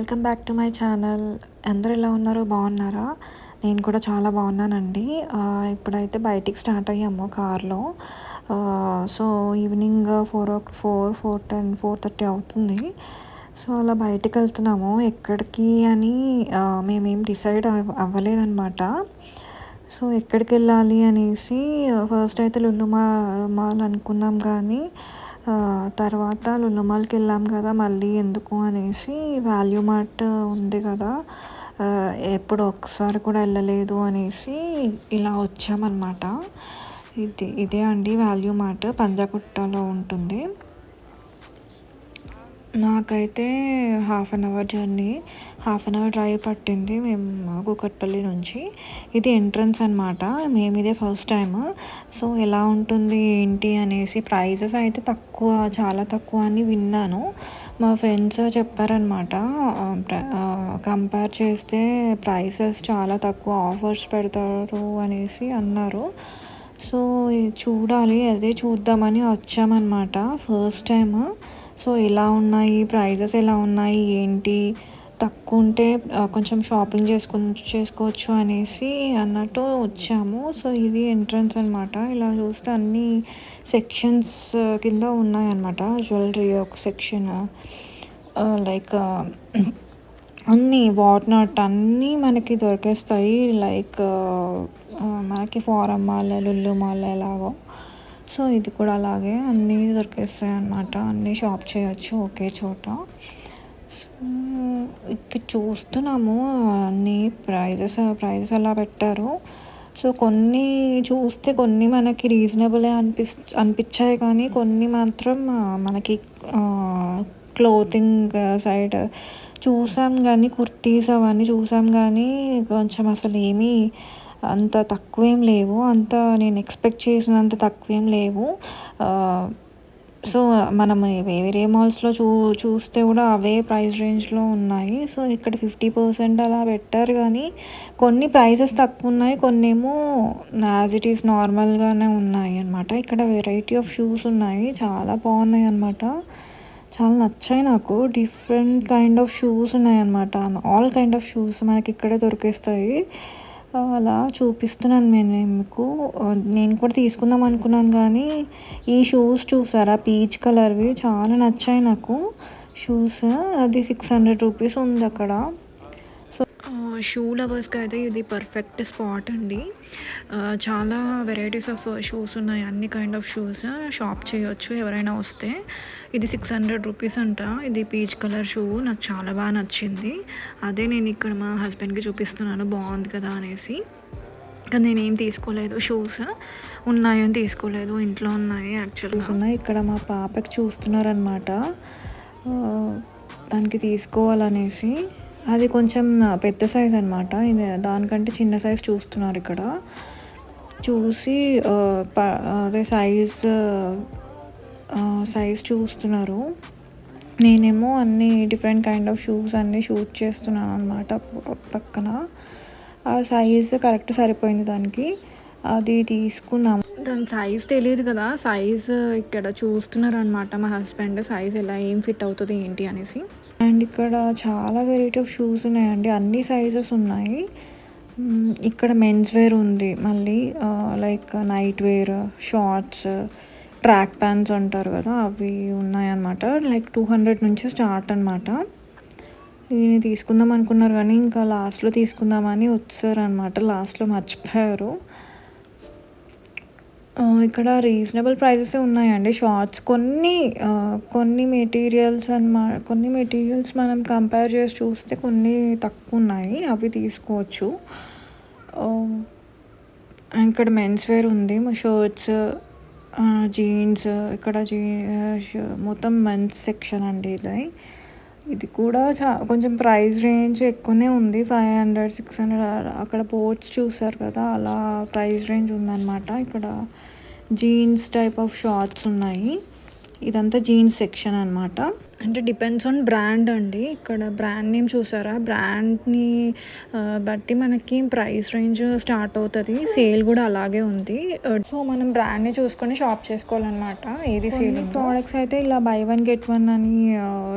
Welcome back to my channel. అందరూ ఎలా ఉన్నారు? బాగున్నారా? నేను కూడా చాలా బాగున్నానండి. ఇప్పుడైతే బయటికి స్టార్ట్ అయ్యాము కార్లో. సో ఈవినింగ్ 4:10 4:30 అవుతుంది. సో అలా బయటికి వెళ్తున్నాము. ఎక్కడికి అని మేమేం డిసైడ్ అవ్వలేదన్నమాట. సో ఎక్కడికి వెళ్ళాలి అనేసి ఫస్ట్ అయితే లులు మాల్ అనుకున్నాం, కానీ తర్వాత లులు మాల్కి వెళ్ళాం కదా, మళ్ళీ ఎందుకు అనేసి వాల్యూ మార్ట్ ఉంది కదా, ఎప్పుడు ఒకసారి కూడా వెళ్ళలేదు అనేసి ఇలా వచ్చామన్నమాట. ఇదే అండి వాల్యూ మార్ట్, పంజాగుట్టలో ఉంటుంది. మాకైతే 1/2 అవర్ జర్నీ, 1/2 అవర్ డ్రైవ్ పట్టింది మేము కూకట్పల్లి నుంచి. ఇది ఎంట్రన్స్ అనమాట. మేము ఇదే ఫస్ట్ టైం. సో ఎలా ఉంటుంది ఏంటి అనేసి ప్రైజెస్ అయితే తక్కువ, చాలా తక్కువ అని విన్నాను. మా ఫ్రెండ్స్ చెప్పారనమాట. కంపేర్ చేస్తే ప్రైసెస్ చాలా తక్కువ, ఆఫర్స్ పెడతారు అనేసి అన్నారు. సో చూడాలి, అదే చూద్దామని వచ్చామన్నమాట ఫస్ట్ టైం. సో ఎలా ఉన్నాయి ప్రైజెస్, ఎలా ఉన్నాయి ఏంటి, తక్కువ ఉంటే కొంచెం షాపింగ్ చేసుకోవచ్చు అనేసి అన్నట్టు వచ్చాము. సో ఇది ఎంట్రన్స్ అనమాట. ఇలా చూస్తే అన్ని సెక్షన్స్ కింద ఉన్నాయన్నమాట. జ్యువెలరీ ఒక సెక్షన్, లైక్ అన్నీ వాట్ నాట్ అన్నీ మనకి దొరికేస్తాయి. లైక్ మనకి ఫారం మాల్, లులు మాల్ ఎలాగో, సో ఇది కూడా అలాగే అన్నీ దొరికేస్తాయి అన్నమాట. అన్నీ షాప్ చేయొచ్చు ఒకే చోట. ఇక్కడ చూస్తున్నాము అన్ని ప్రైజెస్ అలా పెట్టారు. సో కొన్ని చూస్తే కొన్ని మనకి రీజనబులే అనిపించాయి, కానీ కొన్ని మాత్రం మనకి క్లోతింగ్ సైడ్ చూసాం, కానీ కుర్తీస్ అవన్నీ చూసాం, కానీ కొంచెం అసలు ఏమీ అంత తక్కువేం లేవు. అంత నేను ఎక్స్పెక్ట్ చేసినంత తక్కువేం లేవు. సో మనం వేరే మాల్స్లో చూస్తే కూడా అవే ప్రైస్ రేంజ్లో ఉన్నాయి. సో ఇక్కడ 50% అలా పెట్టారు, కానీ కొన్ని ప్రైసెస్ తక్కువ ఉన్నాయి, కొన్ని ఏమో యాజ్ ఇట్ ఈస్ నార్మల్గానే ఉన్నాయి అన్నమాట. ఇక్కడ వెరైటీ ఆఫ్ షూస్ ఉన్నాయి, చాలా బాగున్నాయి అన్నమాట. చాలా నచ్చాయి నాకు. డిఫరెంట్ కైండ్ ఆఫ్ షూస్ ఉన్నాయన్నమాట. ఆల్ కైండ్ ఆఫ్ షూస్ మనకి ఇక్కడే దొరికేస్తాయి. అలా చూపిస్తున్నాను మీకు. నేను కూడా తీసుకుందాం అనుకున్నాను, కానీ ఈ షూస్ చూసారా, పీచ్ కలర్వి, చాలా నచ్చాయి నాకు షూస్. అది 600 రూపీస్ ఉంది అక్కడ. సో షూ లవర్స్కి అయితే ఇది పర్ఫెక్ట్ స్పాట్ అండి. చాలా వెరైటీస్ ఆఫ్ షూస్ ఉన్నాయి, అన్ని కైండ్ ఆఫ్ షూస్ షాప్ చేయొచ్చు ఎవరైనా వస్తే. ఇది 600 రూపీస్ అంట. ఇది పీచ్ కలర్ షూ నాకు చాలా బాగా నచ్చింది. అదే నేను ఇక్కడ మా హస్బెండ్కి చూపిస్తున్నాను, బాగుంది కదా అనేసి. కానీ నేనేం తీసుకోలేదు, షూస్ ఉన్నాయని తీసుకోలేదు, ఇంట్లో ఉన్నాయి యాక్చువల్గా ఉన్నాయి. ఇక్కడ మా పాపకి చూస్తున్నారనమాట, దానికి తీసుకోవాలనేసి. అది కొంచెం పెద్ద సైజ్ అనమాట, ఇది దానికంటే చిన్న సైజ్ చూస్తున్నారు ఇక్కడ. చూసి అదే సైజ్ చూస్తున్నారు. నేనేమో అన్ని డిఫరెంట్ కైండ్ ఆఫ్ షూస్ అన్నీ షూట్ చేస్తున్నాను అనమాట పక్కన. ఆ సైజ్ కరెక్ట్ సరిపోయింది దానికి, అది తీసుకున్నాము. దాని సైజ్ తెలియదు కదా, సైజ్ ఇక్కడ చూస్తున్నారు అనమాట మా హస్బెండ్, సైజ్ ఎలా ఏం ఫిట్ అవుతుంది ఏంటి అనేసి. అండ్ ఇక్కడ చాలా వెరైటీ ఆఫ్ షూస్ ఉన్నాయండి, అన్ని సైజెస్ ఉన్నాయి. ఇక్కడ మెన్స్ వేర్ ఉంది, మళ్ళీ like night wear, shorts, track pants అంటారు కదా, అవి ఉన్నాయన్నమాట. లైక్ 200 నుంచి స్టార్ట్ అనమాట. దీన్ని తీసుకుందాం అనుకున్నారు, కానీ ఇంకా లాస్ట్లో తీసుకుందామని వచ్చారనమాట, లాస్ట్లో మర్చిపోయారు. ఇక్కడ రీజనబుల్ ప్రైజెస్ ఉన్నాయండి షార్ట్స్. కొన్ని మెటీరియల్స్ మనం కంపేర్ చేసి చూస్తే కొన్ని తక్కువ ఉన్నాయి, అవి తీసుకోవచ్చు. ఇక్కడ మెన్స్ వేర్ ఉంది, షర్ట్స్, జీన్స్. ఇక్కడ మొత్తం మెన్స్ సెక్షన్ అండి ఇది కూడా కొంచెం ప్రైస్ రేంజ్ ఎక్కువనే ఉంది, 500 600. అక్కడ బోర్డ్స్ చూసారు కదా, అలా ప్రైస్ రేంజ్ ఉందన్నమాట. ఇక్కడ జీన్స్ టైప్ ఆఫ్ షార్ట్స్ ఉన్నాయి, ఇదంతా జీన్స్ సెక్షన్ అనమాట. అంటే డిపెండ్స్ ఆన్ బ్రాండ్ అండి. ఇక్కడ బ్రాండ్ నేమ్ చూసారా? బ్రాండ్‌ని బట్టి మనకి ప్రైస్ రేంజ్ స్టార్ట్ అవుతది. సేల్ గూడా అలాగే ఉంది. సో, మనం బ్రాండ్‌ని చూసుకొని షాప్ చేసుకోవాలనమాట. ఏది సేల్ ఉందో. ప్రొడక్ట్స్ అయితే ఇలా బై వన్ గెట్ వన్ అని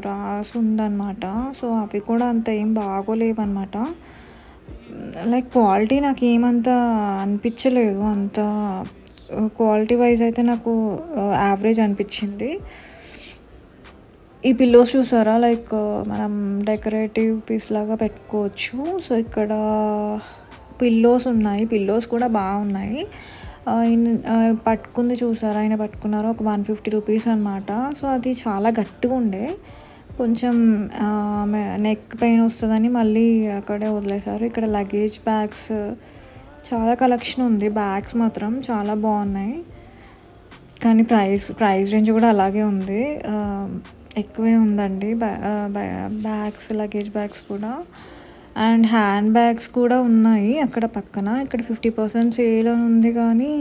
రాసుందనమాట. సో, అవి కూడా అంత ఏం బాగోలేవనమాట. లైక్ క్వాలిటీ నాకేమంత అనిపించలేదు. అంత క్వాలిటీ వైజ్ అయితే నాకు యావరేజ్ అనిపించింది. ఈ పిల్లోస్ చూసారా? లైక్ మనం డెకరేటివ్ పీస్ లాగా పెట్టుకోవచ్చు. సో, ఇక్కడ పిల్లోస్ ఉన్నాయి. పిల్లోస్ కూడా బాగున్నాయి. పట్టుకుంది చూసారా? ఆయన పట్టుకున్నారు ఒక 150 రూపీస్ అనమాట. సో, అది చాలా గట్టిగా ఉండే. కొంచెం నెక్ పెయిన్ వస్తుందని మళ్ళీ అక్కడే వదిలేశారు. ఇక్కడ లగేజ్ బ్యాగ్స్ చాలా కలెక్షన్ ఉంది. బ్యాగ్స్ మాత్రం చాలా బాగున్నాయి. కానీ ప్రైస్ రేంజ్ కూడా అలాగే ఉంది. ఎక్కువే ఉందండి. బ్యాగ్స్, లగేజ్ బ్యాగ్స్ కూడా. అండ్ హ్యాండ్ బ్యాగ్స్ కూడా ఉన్నాయి అక్కడ పక్కన. ఇక్కడ 50% సేల్ అని ఉంది కానీ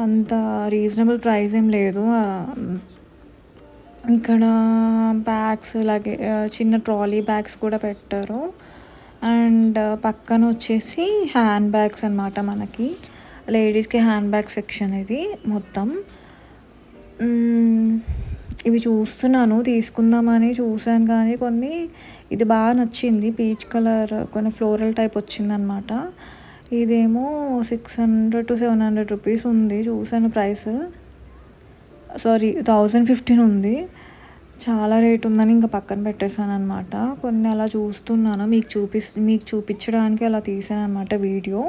అంత రీజనబుల్ ప్రైస్ ఏం లేదు. ఇక్కడ బ్యాగ్స్ చిన్న ట్రాలీ బ్యాగ్స్ కూడా పెట్టారు. అండ్ పక్కన వచ్చేసి హ్యాండ్ బ్యాగ్స్ అనమాట. మనకి లేడీస్కి హ్యాండ్ బ్యాగ్ సెక్షన్ ఇది మొత్తం. ఇవి చూస్తున్నాను, తీసుకుందామని చూసాను కానీ ఇది బాగా నచ్చింది. పీచ్ కలర్ కొన్ని ఫ్లోరల్ టైప్ వచ్చిందనమాట. ఇదేమో 600 to 700 రూపీస్ ఉంది. చూసాను ప్రైస్. 1015 ఉంది. చాలా రేట్ ఉందని ఇంకా పక్కన పెట్టేశాను అనమాట. కొన్ని అలా చూస్తున్నాను, మీకు చూపించడానికి అలా తీసాను అనమాట వీడియో.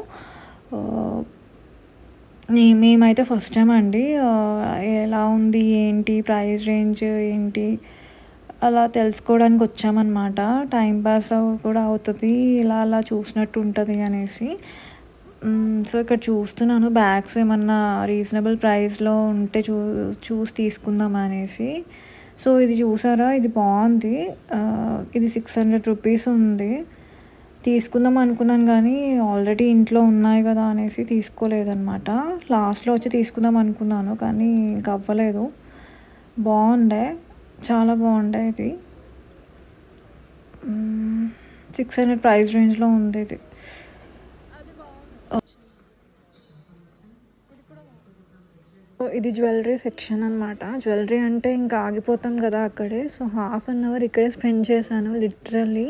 మేమైతే ఫస్ట్ టైం అండి. ఎలా ఉంది ఏంటి ప్రైస్ రేంజ్ ఏంటి అలా తెలుసుకోవడానికి వచ్చామన్నమాట. టైం పాస్ కూడా అవుతుంది, ఇలా అలా చూసినట్టు ఉంటుంది అనేసి. సో, ఇక్కడ చూస్తున్నాను బ్యాగ్స్ ఏమన్నా రీజనబుల్ ప్రైస్లో ఉంటే చూసి తీసుకుందాం అనేసి. సో, ఇది చూసారా? ఇది బాగుంది. ఇది 600 రూపీస్ ఉంది. తీసుకుందాం అనుకున్నాను కానీ ఆల్రెడీ ఇంట్లో ఉన్నాయి కదా అనేసి తీసుకోలేదన్నమాట. లాస్ట్లో వచ్చి తీసుకుందాం అనుకున్నాను కానీ ఇంకా అవ్వలేదు. బాగుండే, చాలా బాగుండే. ఇది 600 ప్రైస్ రేంజ్లో ఉంది ఇది. ఇది జ్యువెలరీ సెక్షన్ అనమాట. జ్యువెలరీ అంటే ఇంకా ఆగిపోతాం కదా అక్కడే. సో, ½ అన్ అవర్ ఇక్కడే స్పెండ్ చేశాను లిటరల్లీ.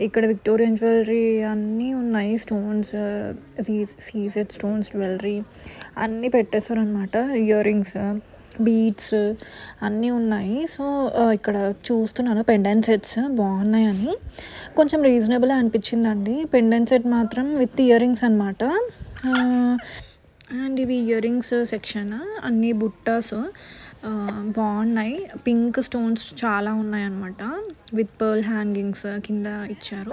ఇక్కడ విక్టోరియన్ జ్యువెలరీ అన్నీ ఉన్నాయి. స్టోన్స్, సీజెడ్ స్టోన్స్ జ్యువెలరీ అన్నీ పెట్టేశారనమాట. ఇయర్ రింగ్స్, బీడ్స్ అన్నీ ఉన్నాయి. సో, ఇక్కడ చూస్తున్నాను పెండెంట్ సెట్స్ బాగున్నాయని. కొంచెం రీజనబుల్ అనిపించిందండి. పెండెంట్ సెట్ మాత్రం విత్ ఇయర్ రింగ్స్ అనమాట. అండ్ ఇవి ఇయర్ రింగ్స్ సెక్షన్. అన్ని బుట్టాస్ బాగున్నాయి. పింక్ స్టోన్స్ చాలా ఉన్నాయి అన్నమాట. విత్ పర్ల్ హ్యాంగింగ్స్ కింద ఇచ్చారు.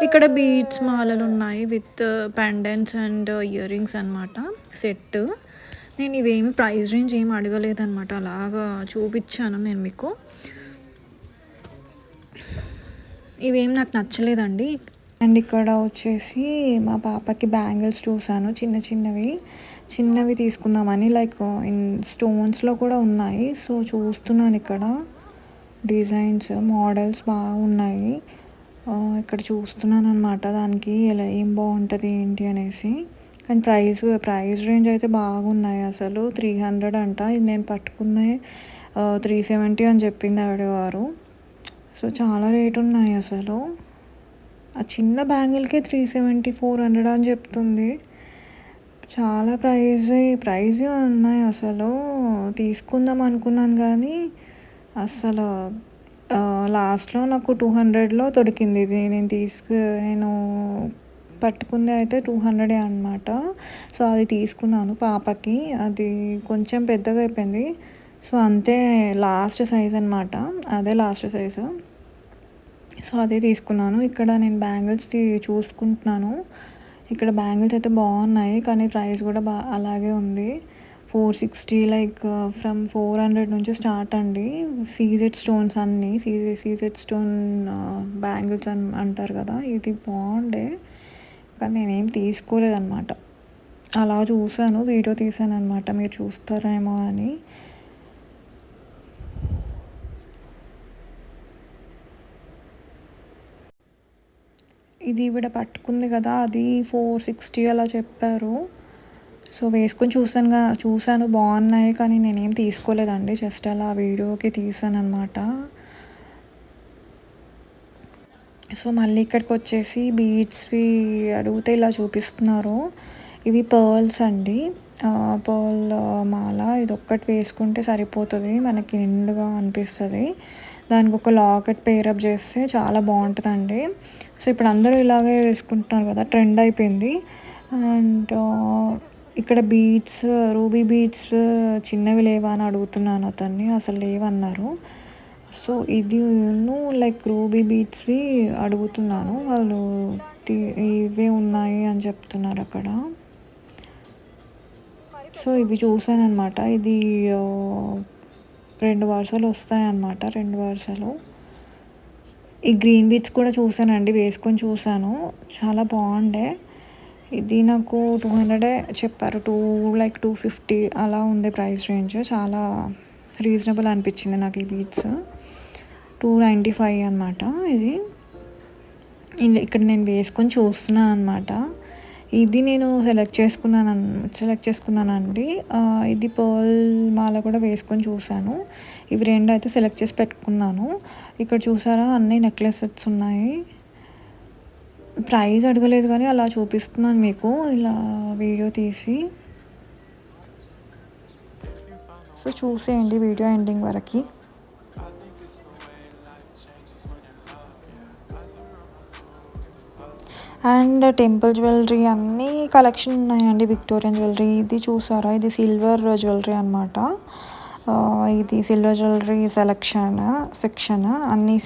ఇక్కడ బీడ్స్ మాలలు ఉన్నాయి with pendants and ear rings అనమాట సెట్. నేను ఇవేమి ప్రైస్ రేంజ్ ఏమి అడగలేదన్నమాట, అలాగా చూపించాను నేను మీకు. ఇవేం నాకు నచ్చలేదండి. అండ్ ఇక్కడ వచ్చేసి మా పాపకి బ్యాంగిల్స్ చూసాను, చిన్నవి తీసుకుందామని. లైక్ ఇన్ స్టోన్స్లో కూడా ఉన్నాయి. సో, చూస్తున్నాను ఇక్కడ డిజైన్స్, మోడల్స్ బాగున్నాయి. ఇక్కడ చూస్తున్నాను అనమాట దానికి ఏం బాగుంటుంది ఏంటి అనేసి. కానీ ప్రైస్ రేంజ్ అయితే బాగున్నాయి అసలు. 300 అంట. ఇది నేను పట్టుకుందే 370 అని చెప్పింది ఆవిడవారు. సో, చాలా రేట్ ఉన్నాయి అసలు. ఆ చిన్న బ్యాంగిల్కే 370, 400 అని చెప్తుంది. చాలా ప్రైజ్ ఉన్నాయి అసలు. తీసుకుందాం అనుకున్నాను కానీ అసలు లాస్ట్లో నాకు 200లో దొరికింది ఇది. నేను పట్టుకుంది అయితే 200 అనమాట. సో, అది తీసుకున్నాను పాపకి. అది కొంచెం పెద్దగా అయిపోయింది. సో, అంతే లాస్ట్ సైజ్ అనమాట. అదే లాస్ట్ సైజు. సో, అదే తీసుకున్నాను. ఇక్కడ నేను బ్యాంగిల్స్ చూసుకుంటున్నాను. ఇక్కడ బ్యాంగిల్స్ అయితే బాగున్నాయి కానీ ప్రైస్ కూడా అలాగే ఉంది. 460, లైక్ ఫ్రమ్ 400 నుంచి స్టార్ట్ అండి. సీజెడ్ స్టోన్స్ అన్నీ సీజెడ్ స్టోన్ బ్యాంగిల్స్ అంటారు కదా. ఇది బాగుండే కానీ నేనేం తీసుకోలేదన్నమాట. అలా చూసాను, వీడియో తీసాను అనమాట, మీరు చూస్తారేమో అని. ఇది ఈవిడ పట్టుకుంది కదా, అది 460 అలా చెప్పారు. సో వేసుకొని చూసాను బాగున్నాయి, కానీ నేనేం తీసుకోలేదండి, జస్ట్ అలా వీడియోకి తీసానమాట. సో మళ్ళీ ఇక్కడికి వచ్చేసి బీడ్స్వి అడిగితే ఇలా చూపిస్తున్నారు. ఇవి పర్ల్స్ అండి, పర్ల్ మాల. ఇది ఒక్కటి వేసుకుంటే సరిపోతుంది, మనకి నిండుగా అనిపిస్తుంది. దానికి ఒక లాకెట్ పేరప్ చేస్తే చాలా బాగుంటుందండి. సో ఇప్పుడు అందరూ ఇలాగే వేసుకుంటున్నారు కదా, ట్రెండ్ అయిపోయింది. అండ్ ఇక్కడ బీడ్స్, రూబీ బీడ్స్ చిన్నవి లేవా అని అడుగుతున్నాను అతన్ని, అసలు లేవన్నారు. సో ఇది లైక్ రూబీ బీడ్స్వి అడుగుతున్నాను, వాళ్ళు ఇవే ఉన్నాయి అని చెప్తున్నారు అక్కడ. సో ఇవి చూసాను అనమాట. ఇది 2 వరుసలు వస్తాయన్నమాట, 2 వరుసలు. ఈ గ్రీన్ బీడ్స్ కూడా చూసానండి, వేసుకొని చూసాను, చాలా బాగుండే. ఇది నాకు 200 చెప్పారు, 250 అలా ఉంది ప్రైస్ రేంజ్. చాలా రీజనబుల్ అనిపించింది నాకు ఈ బీడ్స్. 295 అనమాట ఇది. ఇక్కడ నేను వేసుకొని చూస్తున్నాను అనమాట. ఇది నేను సెలెక్ట్ చేసుకున్నానండి. ఇది పర్ల్ మాల కూడా వేసుకొని చూశాను. ఇవి 2 అయితే సెలెక్ట్ చేసి పెట్టుకున్నాను. ఇక్కడ చూసారా, అన్ని నెక్లెస్ సెట్స్ ఉన్నాయి. ప్రైస్ అడగలేదు కానీ అలా చూపిస్తున్నాను మీకు, ఇలా వీడియో తీసి. సో చూసేయండి వీడియో ఎండింగ్ వరకు. అండ్ టెంపుల్ జ్యువెలరీ అన్నీ కలెక్షన్ ఉన్నాయండి, విక్టోరియన్ జ్యువెలరీ. ఇది చూసారా, ఇది సిల్వర్ జ్యువెలరీ అనమాట. ఇది సిల్వర్ జ్యువెలరీ సెక్షన్ అన్నీ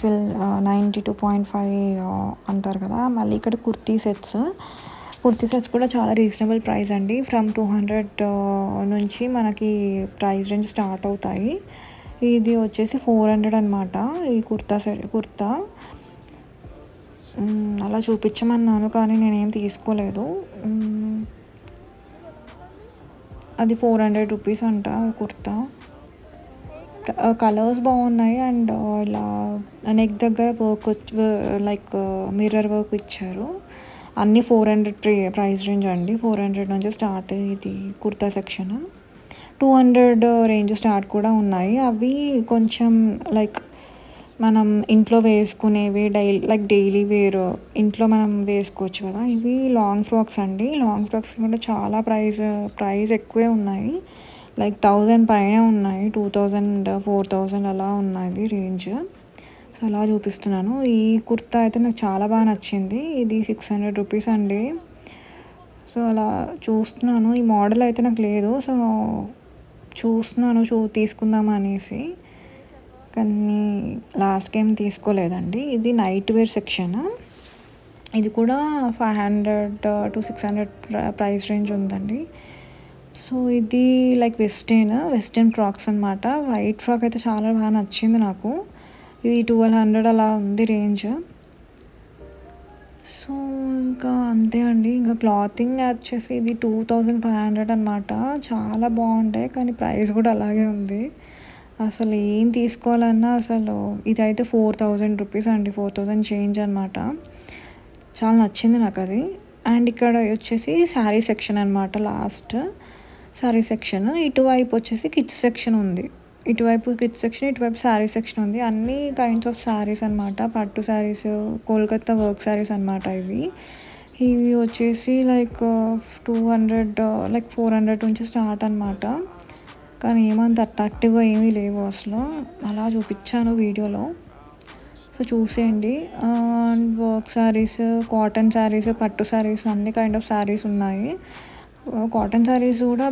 92.5 అంటారు కదా. మళ్ళీ ఇక్కడ కుర్తీ సెట్స్ కూడా చాలా రీజనబుల్ ప్రైస్ అండి. ఫ్రమ్ 200 నుంచి మనకి ప్రైస్ రేంజ్ స్టార్ట్ అవుతాయి. ఇది వచ్చేసి 400 అనమాట ఈ కుర్తా. అలా చూపించమన్నాను కానీ నేనేం తీసుకోలేదు. అది 400 రూపీస్ అంట కుర్తా. కలర్స్ బాగున్నాయి. అండ్ ఇలా నెక్ దగ్గర వర్క్ లైక్ మిర్రర్ వర్క్ ఇచ్చారు. అన్నీ 400 ప్రైస్ రేంజ్ అండి, 400 నుంచి స్టార్ట్. ఇది కుర్తా సెక్షన్ 200 రేంజ్ స్టార్ట్ కూడా ఉన్నాయి. అవి కొంచెం లైక్ మనం ఇంట్లో వేసుకునేవి డైలీ వేర్ ఇంట్లో మనం వేసుకోవచ్చు కదా. ఇవి లాంగ్ ఫ్రాక్స్ అండి. లాంగ్ ఫ్రాక్స్ కూడా చాలా ప్రైస్ ఎక్కువే ఉన్నాయి, లైక్ 1000 పైన ఉన్నాయి, 2000 4000 అలా ఉన్నాయి రేంజ్. సో అలా చూపిస్తున్నాను. ఈ కుర్తా అయితే నాకు చాలా బాగా నచ్చింది. ఇది 600 రూపీస్ అండి. సో అలా చూస్తున్నాను. ఈ మోడల్ అయితే నాకు లేదు, సో చూస్తున్నాను తీసుకుందాం అనేసి, కానీ లాస్ట్కి ఏం తీసుకోలేదండి. ఇది నైట్ వేర్ సెక్షన్. ఇది కూడా 500 to 600 ప్రైస్ రేంజ్ ఉందండి. సో ఇది లైక్ వెస్టర్న్ ఫ్రాక్స్ అనమాట. వైట్ ఫ్రాక్ అయితే చాలా బాగా నచ్చింది నాకు. ఇది 1200 అలా ఉంది రేంజ్. సో ఇంకా అంతే అండి. ఇంకా క్లాతింగ్ వచ్చేసి ఇది 2500 అనమాట. చాలా బాగుంటాయి, కానీ ప్రైస్ కూడా అలాగే ఉంది. అసలు ఏం తీసుకోవాలన్నా అసలు ఇదైతే 4000 రూపీస్ అండి, 4000 చేంజ్ అనమాట. చాలా నచ్చింది నాకు అది. అండ్ ఇక్కడ వచ్చేసి శారీ సెక్షన్ అనమాట, లాస్ట్ శారీ సెక్షన్. ఇటువైపు వచ్చేసి కిడ్స్ సెక్షన్ ఉంది. ఇటువైపు కిడ్స్ సెక్షన్, ఇటువైపు శారీ సెక్షన్ ఉంది. అన్ని కైండ్స్ ఆఫ్ శారీస్ అనమాట. పట్టు శారీస్, కోల్కత్తా వర్క్ శారీస్ అనమాట ఇవి వచ్చేసి లైక్ 200 లైక్ 400 నుంచి స్టార్ట్ అనమాట. కానీ ఏమంత అట్రాక్టివ్గా ఏమీ లేవు అసలు, అలా చూపించాను వీడియోలో. సో చూసేయండి. And work saris, cotton saris, పట్టు శారీస్, అన్ని కైండ్ ఆఫ్ శారీస్ ఉన్నాయి. కాటన్ శారీస్ కూడా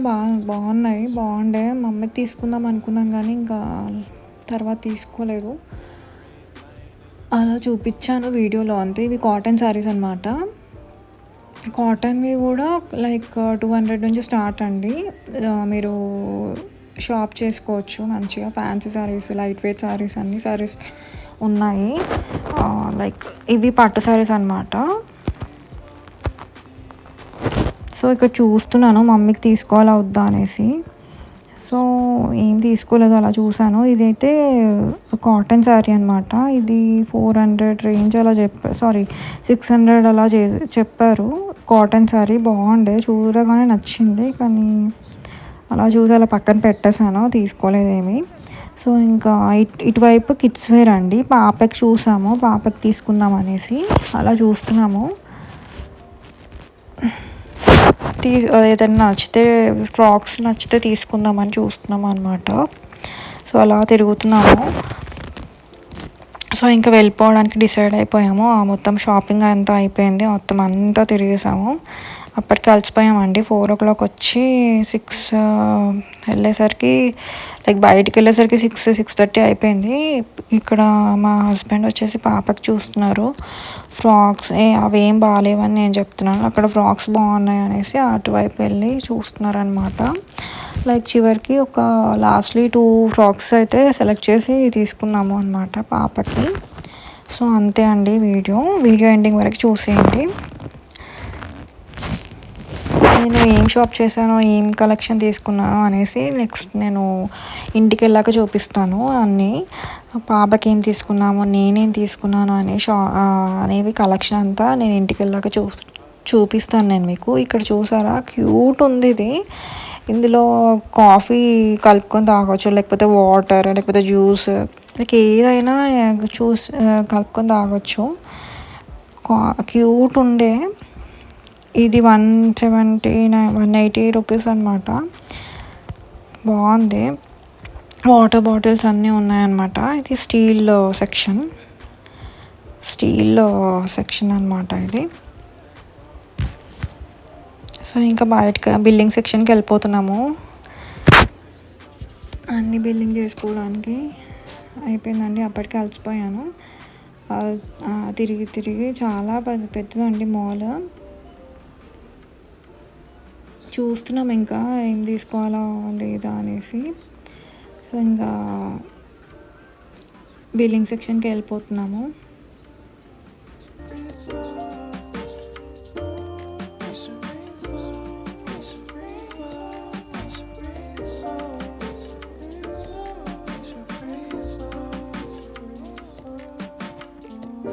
బాగుండే. మా అమ్మకి తీసుకుందాం అనుకున్నాం కానీ ఇంకా తర్వాత తీసుకోలేదు. అలా చూపించాను వీడియోలో అంతే. ఇవి కాటన్ శారీస్ అనమాట. కాటన్వి కూడా లైక్ 200 నుంచి స్టార్ట్ అండి. మీరు షాప్ చేసుకోవచ్చు మంచిగా. Fancy saris, light weight saris, అన్ని శారీస్ ఉన్నాయి. లైక్ ఇవి పట్టు శారీస్ అనమాట. సో ఇక్కడ చూస్తున్నాను మమ్మీకి తీసుకోవాలా వద్దా అనేసి. సో సో ఏం తీసుకోలేదు, అలా చూసాను. ఇదైతే కాటన్ శారీ అనమాట. ఇది 400 రేంజ్ అలా చెప్పారు, సారీ 600 అలా చెప్పారు. కాటన్ శారీ బాగుండే, చూడగానే నచ్చింది, కానీ అలా చూసి అలా పక్కన పెట్టేశాను, తీసుకోలేదేమి. సో ఇంకా ఇటువైపు కిడ్స్ వేర్ అండి. పాపకి చూసాము, పాపకి తీసుకుందాం అనేసి అలా చూస్తున్నాము. ఏదైనా నచ్చితే, ఫ్రాక్స్ నచ్చితే తీసుకుందామని చూస్తున్నాము అనమాట. సో అలా తిరుగుతున్నాము. సో ఇంకా వెళ్ళిపోవడానికి డిసైడ్ అయిపోయాము. మొత్తం షాపింగ్ అంతా అయిపోయింది, మొత్తం అంతా తిరిగేసాము. అప్పటికి అలసిపోయామండి. 4 o'clock వచ్చి 6 వెళ్ళేసరికి, లైక్ బయటికి వెళ్ళేసరికి 6-6:30 అయిపోయింది. ఇక్కడ మా హస్బెండ్ వచ్చేసి పాపకి చూస్తున్నారు ఫ్రాక్స్. అవేం బాగాలేవని నేను చెప్తున్నాను, అక్కడ ఫ్రాక్స్ బాగున్నాయి అనేసి అటువైపు వెళ్ళి చూస్తున్నారనమాట. లైక్ చివరికి ఒక లాస్ట్లీ 2 ఫ్రాక్స్ అయితే సెలెక్ట్ చేసి తీసుకున్నాము అనమాట పాపకి. సో అంతే అండి వీడియో ఎండింగ్ వరకు చూసేయండి. నేను ఏం షాప్ చేశానో, ఏం కలెక్షన్ తీసుకున్నానో అనేసి నెక్స్ట్ నేను ఇంటికి వెళ్ళాక చూపిస్తాను అన్నీ. పాపకి ఏం తీసుకున్నామో, నేనేం తీసుకున్నాను అనేవి కలెక్షన్ అంతా నేను ఇంటికి వెళ్ళాక చూపిస్తాను నేను మీకు. ఇక్కడ చూసారా, క్యూట్ ఉంది ఇది. ఇందులో కాఫీ కలుపుకొని తాగొచ్చు, లేకపోతే వాటర్, లేకపోతే జ్యూస్, లైక్ ఏదైనా కలుపుకొని తాగొచ్చు. క్యూట్ ఉండే. ఇది 180 రూపీస్ అనమాట. బాగుంది. వాటర్ బాటిల్స్ అన్నీ ఉన్నాయన్నమాట. ఇది స్టీల్ సెక్షన్ అనమాట ఇది. సో ఇంకా బయటకి బిల్లింగ్ సెక్షన్కి వెళ్ళిపోతున్నాము. అన్ని బిల్లింగ్ చేసుకోవడానికి అయిపోయిందండి. అప్పటికి అలసిపోయాను. తిరిగి చాలా పెద్దదండి మాల్. చూస్తున్నాం ఇంకా ఏం తీసుకోవాలా లేదా అనేసి. సో ఇంకా బిల్లింగ్ సెక్షన్కి వెళ్ళిపోతున్నాము.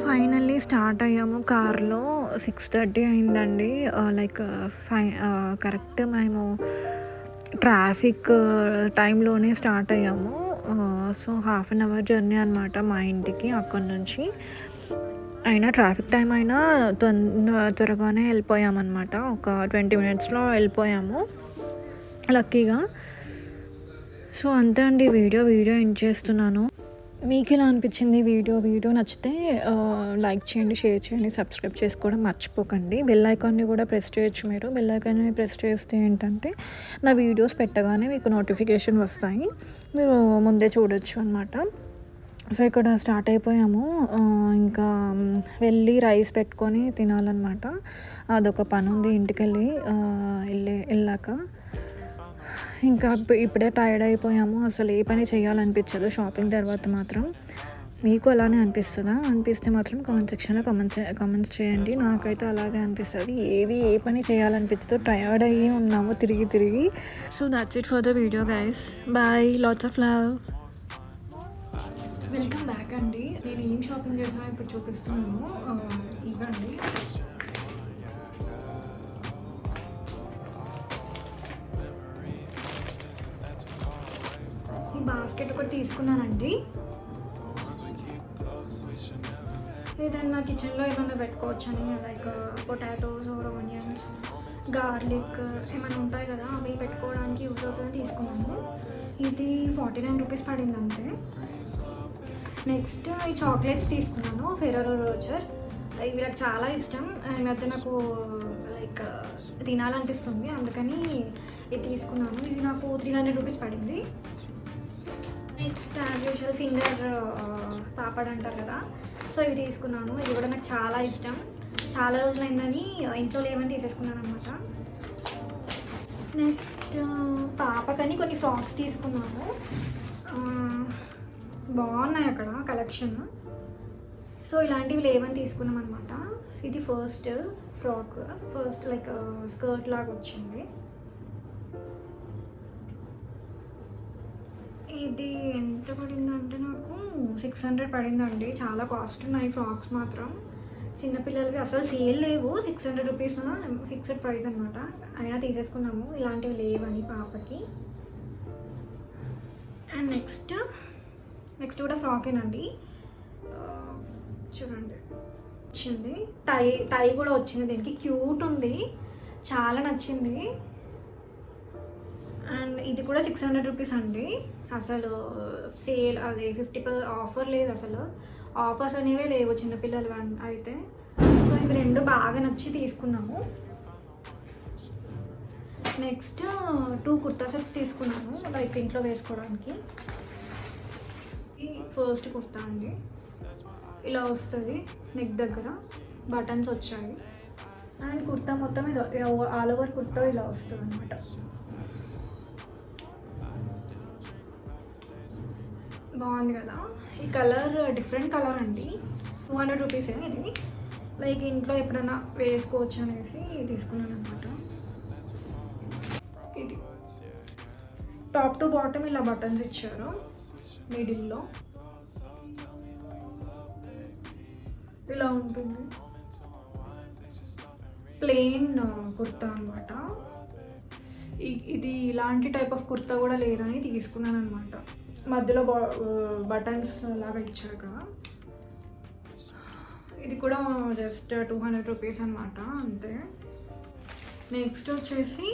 ఫైనల్లీ స్టార్ట్ అయ్యాము కార్లో. 6:30 అయిందండి. లైక్ కరెక్ట్ మేము ట్రాఫిక్ టైంలోనే స్టార్ట్ అయ్యాము. సో 1/2 hour జర్నీ అనమాట మా ఇంటికి అక్కడి నుంచి. అయినా ట్రాఫిక్ టైం అయినా త్వరగానే వెళ్ళిపోయామన్నమాట. ఒక 20 minutesలో వెళ్ళిపోయాము లక్కీగా. సో అంతే అండి వీడియో ఎండ్ చేస్తున్నాను. మీకు ఎలా అనిపించింది వీడియో నచ్చితే లైక్ చేయండి, షేర్ చేయండి, సబ్స్క్రైబ్ చేసుకోవడం మర్చిపోకండి. బెల్ ఐకాన్ని కూడా ప్రెస్ చేయొచ్చు. మీరు బెల్ ఐకాన్ని ప్రెస్ చేస్తే ఏంటంటే నా వీడియోస్ పెట్టగానే మీకు నోటిఫికేషన్ వస్తాయి, మీరు ముందే చూడొచ్చు అనమాట. సో ఇక్కడ స్టార్ట్ అయిపోయాము. ఇంకా వెళ్ళి రైస్ పెట్టుకొని తినాలన్నమాట. అదొక పని ఉంది ఇంటికి వెళ్ళాక. ఇంకా ఇప్పుడే టైర్డ్ అయిపోయాము. అసలు ఏ పని చేయాలనిపించదు షాపింగ్ తర్వాత మాత్రం. మీకు అలానే అనిపిస్తే మాత్రం కామెంట్ సెక్షన్లో కామెంట్స్ చేయండి. నాకైతే అలాగే అనిపిస్తుంది. ఏ పని చేయాలనిపించదు, టైర్డ్ అయ్యి ఉన్నాము తిరిగి. So that's it for the video guys. Bye, lots of love. Welcome back అండి. నేను ఏం షాపింగ్ చేసానో ఇప్పుడు చూపిస్తున్నాను. ఇవ్వండి. ఈ బాస్కెట్ ఒకటి తీసుకున్నానండి. ఏదైనా కిచెన్లో ఏమైనా పెట్టుకోవచ్చని, like potatoes or onions, garlic ఏమైనా ఉంటాయి కదా, అవి పెట్టుకోవడానికి యూజ్ అవుతుందని తీసుకున్నాను. ఇది 49 రూపీస్ పడింది అంతే. నెక్స్ట్ ఈ చాక్లెట్స్ తీసుకున్నాను, ఫెరారో రోజర్. ఇవి నాకు చాలా ఇష్టం. ఈ మధ్య నాకు లైక్ తినాలనిపిస్తుంది, అందుకని ఇది తీసుకున్నాను. ఇది నాకు 300 రూపీస్ పడింది. Next as usual finger papad అంటారు కదా, సో ఇవి తీసుకున్నాను. ఇది కూడా నాకు చాలా ఇష్టం. చాలా రోజులైందని ఇంట్లో లేవని తీసేసుకున్నాను అనమాట. నెక్స్ట్ పాపకని కొన్ని ఫ్రాక్స్ తీసుకున్నాను. బాగున్నాయి అక్కడ కలెక్షన్. సో ఇలాంటివి లేవని తీసుకున్నాం అనమాట. ఇది ఫస్ట్ ఫ్రాక్, లైక్ స్కర్ట్ లాగా వచ్చింది. ఇది ఎంత పడిందంటే నాకు 600 పడిందండి. చాలా కాస్ట్ ఉన్నాయి ఫ్రాక్స్ మాత్రం. చిన్నపిల్లలవి అసలు సేల్ లేవు. 600 రూపీస్ ఫిక్స్డ్ ప్రైస్ అనమాట. అయినా తీసేసుకున్నాము ఇలాంటివి లేవని పాపకి. అండ్ నెక్స్ట్ కూడా ఫ్రాకేనండి. చూడండి వచ్చింది టై కూడా వచ్చింది. దీనికి క్యూట్ ఉంది, చాలా నచ్చింది. అండ్ ఇది కూడా 600 రూపీస్ అండి. అసలు సేల్ అది 50% ఆఫర్ లేదు, అసలు ఆఫర్స్ అనేవే లేవు చిన్నపిల్లలు అయితే. సో ఇవి రెండు బాగా నచ్చి తీసుకున్నాము. నెక్స్ట్ 2 కుర్తా సెట్స్ తీసుకున్నాను లైక్ ఇంట్లో వేసుకోవడానికి. ఫస్ట్ కుర్తా అండి, ఇలా వస్తుంది, నెక్ దగ్గర బటన్స్ వచ్చాయి. అండ్ కుర్తా మొత్తం ఇది ఆల్ ఓవర్ కుర్తా ఇలా వస్తుంది అనమాట. బాగుంది కదా. ఈ కలర్ డిఫరెంట్ కలర్ అండి. 200 రూపీసే ఇది. లైక్ ఇంట్లో ఎప్పుడైనా వేసుకోవచ్చు అనేసి తీసుకున్నాను అనమాట. ఇది టాప్ టు బాటమ్ ఇలా బటన్స్ ఇచ్చారు మిడిల్లో. ఇలా ఉంటుంది, ప్లెయిన్ కుర్తా అనమాట. ఇది ఇలాంటి టైప్ ఆఫ్ కుర్తా కూడా లేదని తీసుకున్నాను అనమాట. మధ్యలో బటన్స్ లాగా ఇచ్చారు కదా. ఇది కూడా జస్ట్ 200 రూపీస్ అనమాట, అంతే. నెక్స్ట్ వచ్చేసి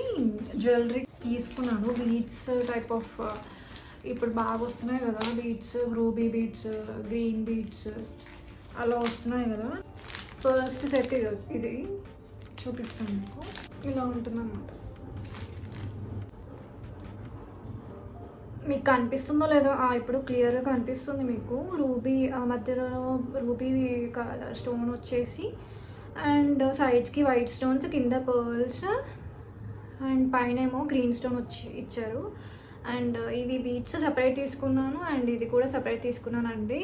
జ్యువెలరీ తీసుకున్నాను. బీడ్స్ టైప్ ఆఫ్ ఇప్పుడు బాగా వస్తున్నాయి కదా beads, ruby beads, green beads అలా వస్తున్నాయి కదా. ఫస్ట్ సెట్ ఇది చూపిస్తాను మీకు. ఇలా ఉంటుంది అన్నమాట. మీకు కనిపిస్తుందో లేదో, ఇప్పుడు క్లియర్గా కనిపిస్తుంది మీకు. రూబీ మధ్యలో రూబీ స్టోన్ వచ్చేసి, అండ్ సైడ్స్కి వైట్ స్టోన్స్, కింద పర్ల్స్, అండ్ పైన ఏమో గ్రీన్ స్టోన్ ఇచ్చారు. అండ్ ఇవి బీడ్స్ సపరేట్ తీసుకున్నాను, అండ్ ఇది కూడా సపరేట్ తీసుకున్నాను అండి.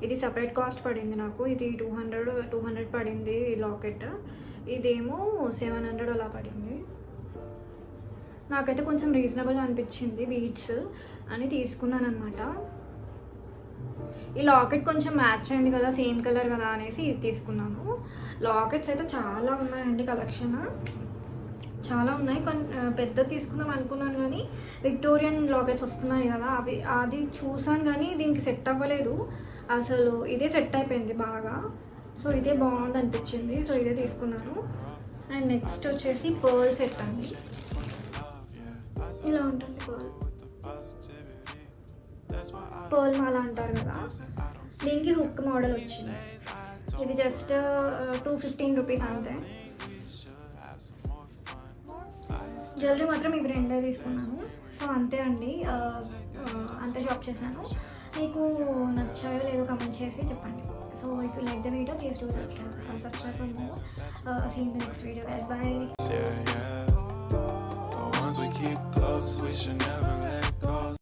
ఇది సపరేట్ కాస్ట్ పడింది నాకు. ఇది 200 పడింది లాకెట్. ఇదేమో 700 అలా పడింది. నాకైతే కొంచెం రీజనబుల్ అనిపించింది బీడ్స్ అని తీసుకున్నాను అనమాట. ఈ లాకెట్ కొంచెం మ్యాచ్ అయింది కదా, సేమ్ కలర్ కదా అనేసి ఇది తీసుకున్నాను. లాకెట్స్ అయితే చాలా ఉన్నాయండి, కలెక్షన్ చాలా ఉన్నాయి. పెద్ద తీసుకుందాం అనుకున్నాను కానీ విక్టోరియన్ లాకెట్స్ వస్తున్నాయి కదా, అది చూసాను కానీ దీనికి సెట్ అవ్వలేదు అసలు. ఇదే సెట్ అయిపోయింది బాగా. సో ఇదే బాగుంది అనిపించింది, సో ఇదే తీసుకున్నాను. అండ్ నెక్స్ట్ వచ్చేసి పర్ల్ సెట్ అండి. ఇలా ఉంటుంది పర్ల్ మాల అంటారు కదా, దీనికి హుక్ మోడల్ వచ్చింది. ఇది జస్ట్ 215 రూపీస్ అంతే. జ్యువెలరీ మాత్రం ఇవి రెండే తీసుకున్నాను. సో అంతే అండి, అంతే షాప్ చేశాను. మీకు నచ్చాయో లేదో కమెంట్ చేసి చెప్పండి. So if you like the video please do subscribe for more. See you in the next video guys, bye.